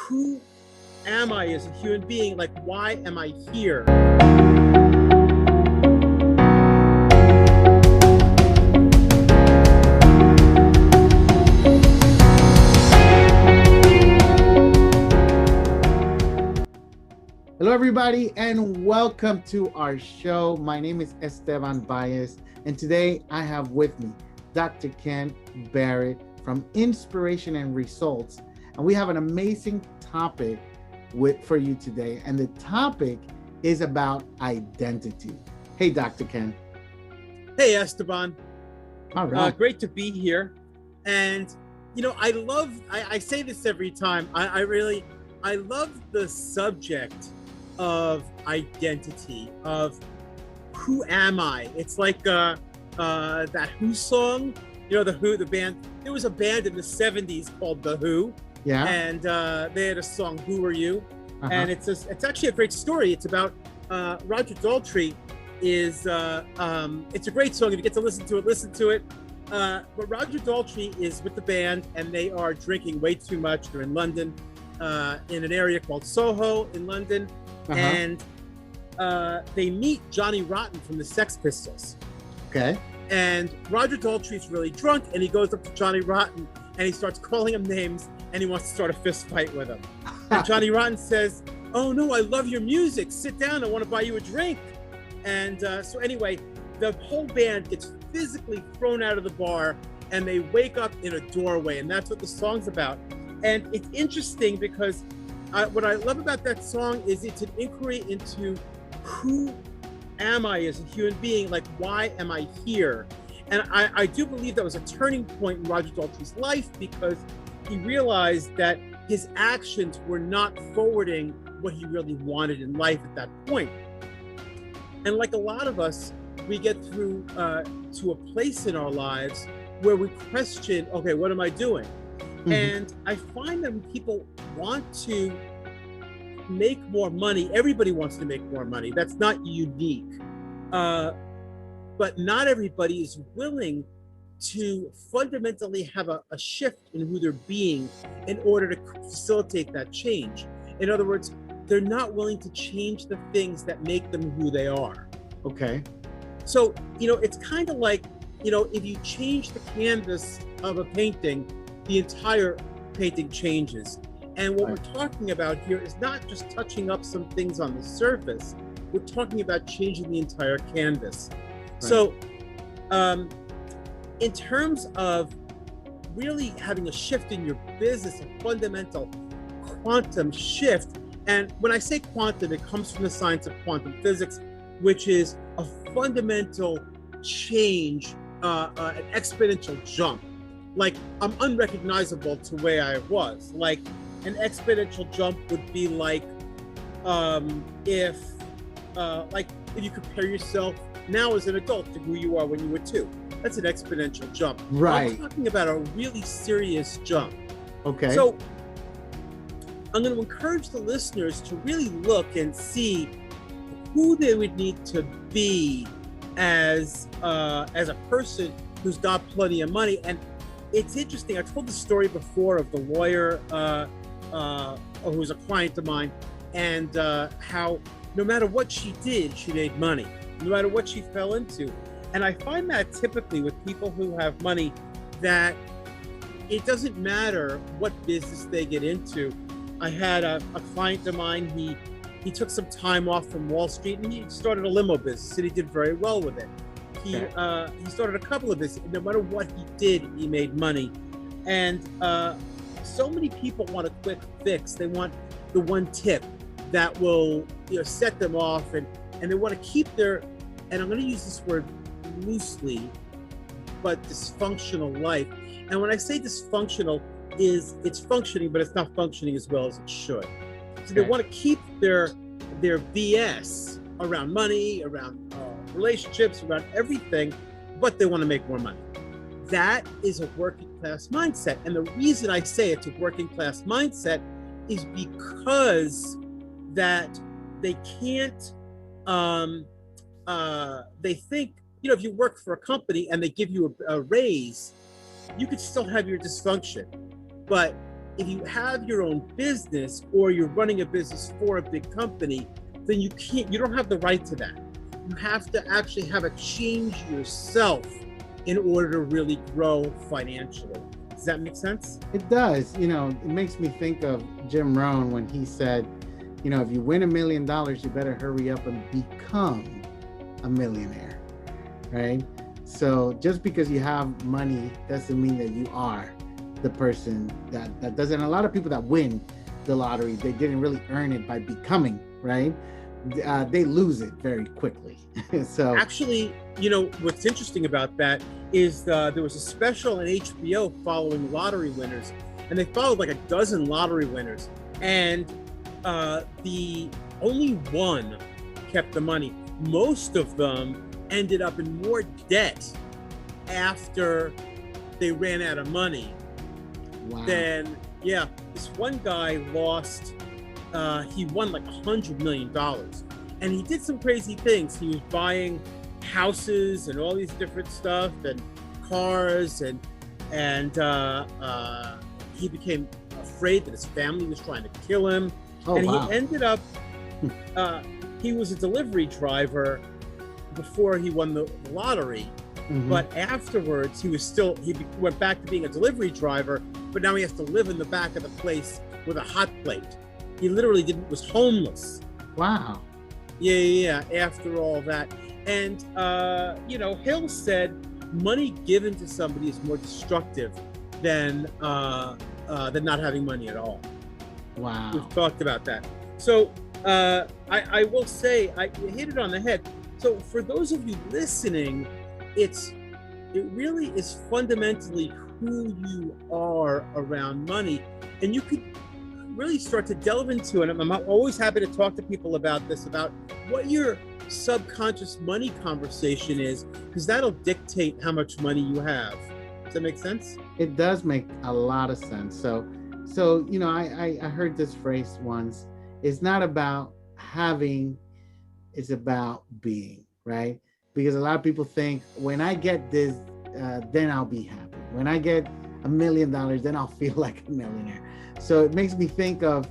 who am I as a human being? Like, why am I here? Hello, everybody, and welcome to our show. My name is Esteban Baez, and today I have with me Dr. Ken Barrett from Inspiration and Results. And we have an amazing topic for you today. And the topic is about identity. Hey, Dr. Ken. Hey, Esteban. All right. Great to be here. And, I say this every time. I love the subject of identity, of who am I? It's like that Who song, the Who, the band. There was a band in the 70s called The Who. Yeah. And they had a song, Who Are You? And it's actually a great story. It's about Roger Daltrey it's a great song. If you get to listen to it. But Roger Daltrey is with the band and they are drinking way too much. They're in London, in an area called Soho in London. And they meet Johnny Rotten from the Sex Pistols. Okay. And Roger Daltrey's really drunk and he goes up to Johnny Rotten and he starts calling him names and he wants to start a fist fight with him. And Johnny Rotten says, "Oh no, I love your music. Sit down, I want to buy you a drink." And so anyway, the whole band gets physically thrown out of the bar and they wake up in a doorway, and that's what the song's about. And it's interesting because what I love about that song is it's an inquiry into who am I as a human being? Like, why am I here? And I do believe that was a turning point in Roger Daltrey's life because he realized that his actions were not forwarding what he really wanted in life at that point. And like a lot of us, we get through to a place in our lives where we question, okay, what am I doing? Mm-hmm. And I find that when people want to make more money, everybody wants to make more money. That's not unique. But not everybody is willing to fundamentally have a shift in who they're being in order to facilitate that change. In other words, they're not willing to change the things that make them who they are. Okay. So, it's kind of like, if you change the canvas of a painting, the entire painting changes. And what we're talking about here is not just touching up some things on the surface. We're talking about changing the entire canvas. Right. So, in terms of really having a shift in your business, a fundamental quantum shift, and when I say quantum, it comes from the science of quantum physics, which is a fundamental change, an exponential jump. Like, I'm unrecognizable to where I was. Like, an exponential jump would be like if you compare yourself now as an adult to who you are when you were 2. That's an exponential jump. Right. I'm talking about a really serious jump. Okay. So I'm going to encourage the listeners to really look and see who they would need to be as a person who's got plenty of money. And it's interesting. I told the story before of the lawyer who's a client of mine, and how no matter what she did, she made money, no matter what she fell into. And I find that typically with people who have money, that it doesn't matter what business they get into. I had a client of mine, he took some time off from Wall Street and he started a limo business and he did very well with it. He started a couple of businesses. No matter what he did, he made money. And so many people want a quick fix. They want the one tip that will set them off, and they want to keep their, and I'm going to use this word loosely, but dysfunctional life. And when I say dysfunctional, it's functioning, but it's not functioning as well as it should. So they want to keep their BS around money, around relationships, around everything, but they want to make more money. That is a working class mindset. And the reason I say it's a working class mindset is because that they can't, they think, if you work for a company and they give you a raise, you could still have your dysfunction, but if you have your own business or you're running a business for a big company, then you don't have the right to that. You have to actually have a change yourself in order to really grow financially. Does that make sense? It does. It makes me think of Jim Rohn when he said, if you win $1 million, you better hurry up and become a millionaire, right? So just because you have money doesn't mean that you are the person that doesn't. A lot of people that win the lottery, they didn't really earn it by becoming, right? They lose it very quickly. So actually, what's interesting about that is there was a special on HBO following lottery winners, and they followed like a dozen lottery winners, and the only one kept the money. Most of them ended up in more debt after they ran out of money. wow. Then, yeah, this one guy lost, he won like $100 million. And he did some crazy things. He was buying houses and all these different stuff and cars, and he became afraid that his family was trying to kill him. Oh, and wow. he ended up, he was a delivery driver before he won the lottery. Mhm. But afterwards, he went back to being a delivery driver, but now he has to live in the back of the place with a hot plate. He literally was homeless. Wow. Yeah, after all that. And, Hill said money given to somebody is more destructive than not having money at all. Wow. We've talked about that. So I will say, you hit it on the head. So for those of you listening, it really is fundamentally who you are around money. And you could really start to delve into it. I'm always happy to talk to people about this, about what your subconscious money conversation is, because that'll dictate how much money you have. Does that make sense? It does make a lot of sense. So I heard this phrase once. It's not about having, it's about being, right? Because a lot of people think, when I get this, then I'll be happy. When I get $1 million, then I'll feel like a millionaire. So it makes me think of,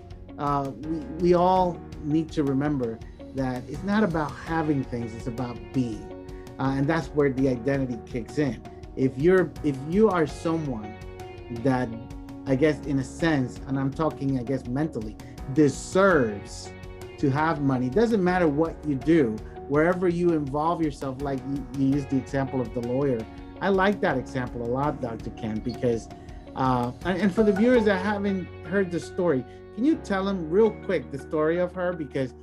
we all need to remember that it's not about having things, it's about being. And that's where the identity kicks in. If you are someone that, I guess in a sense, and I'm talking, I guess mentally, deserves to have money, doesn't matter what you do, wherever you involve yourself, like you used the example of the lawyer. I like that example a lot, Dr. Ken, because, and for the viewers that haven't heard the story, can you tell them real quick the story of her? Because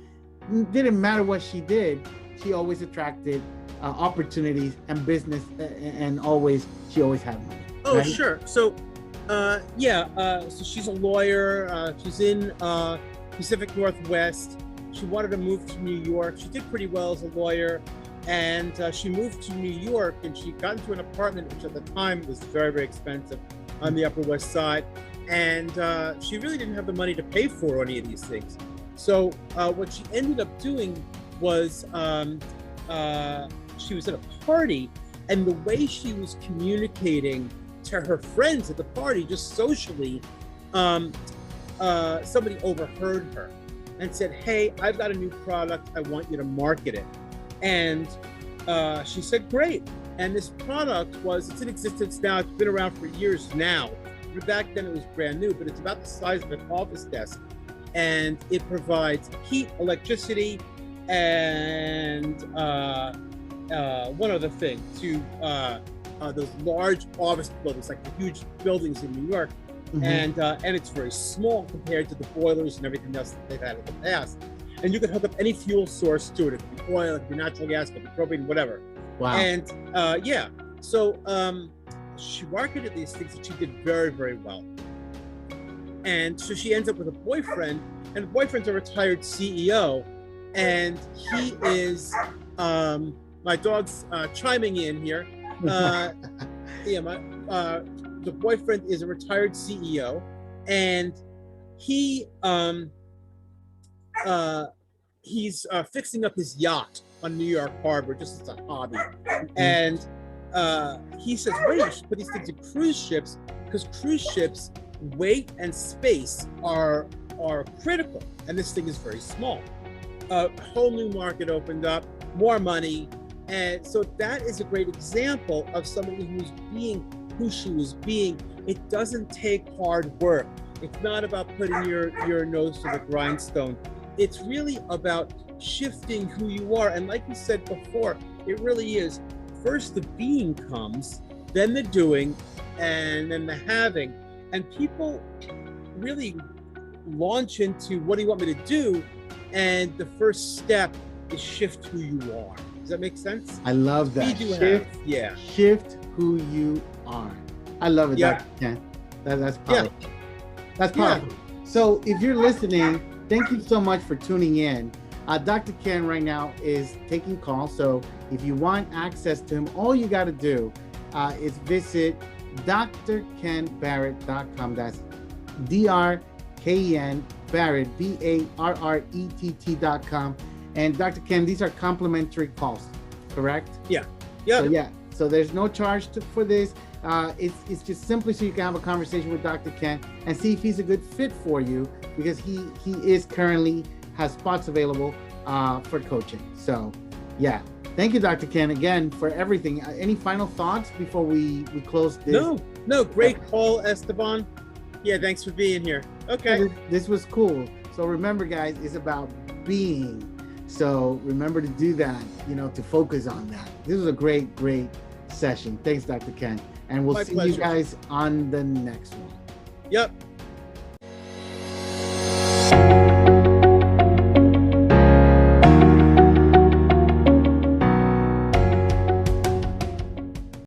it didn't matter what she did, she always attracted opportunities and business, and she always had money. Oh, right? Sure. So, so she's a lawyer. She's in Pacific Northwest. She wanted to move to New York. She did pretty well as a lawyer, and she moved to New York, and she got into an apartment, which at the time was very, very expensive, on the Upper West Side. And she really didn't have the money to pay for any of these things. So what she ended up doing was she was at a party, and the way she was communicating to her friends at the party, just socially, somebody overheard her and said, "Hey, I've got a new product. I want you to market it." And she said, "Great." And this product it's in existence now. It's been around for years now. But back then it was brand new, but it's about the size of an office desk. And it provides heat, electricity, and one other thing to those large office buildings, like the huge buildings in New York. Mm-hmm. And it's very small compared to the boilers and everything else that they've had in the past. And you can hook up any fuel source to it. It could be oil, it could be natural gas, it could be propane, whatever. Wow. And so she marketed these things, and she did very, very well. And so she ends up with a boyfriend, and the boyfriend's a retired CEO, and he is, my dog's chiming in here. The boyfriend is a retired CEO, and he's fixing up his yacht on New York Harbor just as a hobby. And he says, "Wait, you should put these things in cruise ships, because cruise ships weight and space are critical, and this thing is very small. A whole new market opened up, more money, and so that is a great example of somebody who's being who she was being. It doesn't take hard work. It's not about putting your nose to the grindstone. It's really about shifting who you are. And like you said before, it really is. First the being comes, then the doing, and then the having. And people really launch into, what do you want me to do? And the first step is shift who you are. Does that make sense? I love that. Shift who you are. I love it. Yeah. That's powerful. Yeah. That's powerful. Yeah. So if you're listening, thank you so much for tuning in. Dr. Ken right now is taking calls. So if you want access to him, all you got to do is visit drkenbarrett.com. That's DRKEN Barrett, BARRETT.com. And Dr. Ken, these are complimentary calls, correct? Yeah. Yeah. So there's no charge for this. It's just simply so you can have a conversation with Dr. Ken and see if he's a good fit for you, because he is currently has spots available for coaching. So yeah, thank you, Dr. Ken, again for everything. Any final thoughts before we close this? No, great call, Esteban. Yeah, thanks for being here. Okay. This was cool. So remember, guys, it's about being. So remember to do that, to focus on that. This was a great session. Thanks, Dr. Ken. And we'll see you guys on the next one. Yep.